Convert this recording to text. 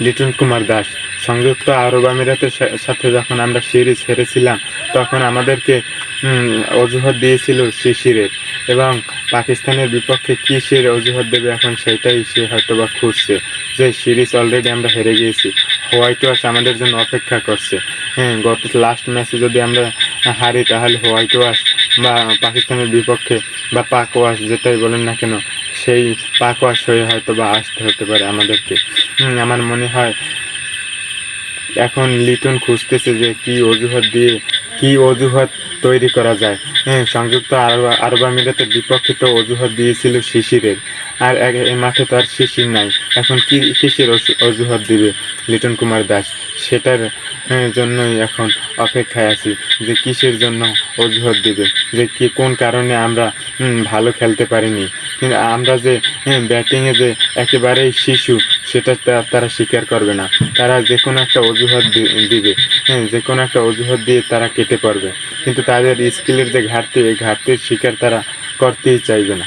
লিটন কুমার দাস। সংযুক্ত আরব আমিরাতের সাথে যখন আমরা সিরিজ হেরেছিলাম তখন আমাদেরকে অজুহাত দিয়েছিল শিশিরের, এবং পাকিস্তানের বিপক্ষে কিসের অজুহাত দেবে এখন সেটাই সে হয়তো বা খুঁজছে, যে সিরিজ অলরেডি আমরা হেরে গিয়েছি, হোয়াইট ওয়াশ আমাদের জন্য অপেক্ষা করছে। গত লাস্ট ম্যাচে যদি আমরা হারি তাহলে হোয়াইট ওয়াশ বা পাকিস্তানের বিপক্ষে বা পাক ওয়াশ যেটাই বলেন না কেন, সেই পাক ওয়াশ হয়ে হয়তো বা আসতে হতে পারে আমাদেরকে। আমার মনে হয় এখন লিটন খুঁজতেছে যে কি অজুহাত তৈরি করা যায়। সংযুক্ত আরব আমিরাতের বিপক্ষে তো অজুহাত দিয়েছিল শিশিরের, আর এই মাঠে তো আর শিশির নাই, এখন কিসের অজুহাত দিবে লিটন কুমার দাস, সেটার জন্যই এখন অপেক্ষায় আছি যে কিসের জন্য অজুহাত দিবে, যে কোন কারণে আমরা ভালো খেলতে পারিনি। কিন্তু আমরা যে ব্যাটিংয়ে যে একেবারেই শিশু সেটা তারা স্বীকার করবে না, তারা যে কোনো একটা অজুহাত দিবে, যে কোনো একটা অজুহাত দিয়ে তারা কেটে পড়বে, কিন্তু তাদের স্কিলের যে ঘাটতি, এই ঘাটতির স্বীকার তারা করতেই চাইবে না।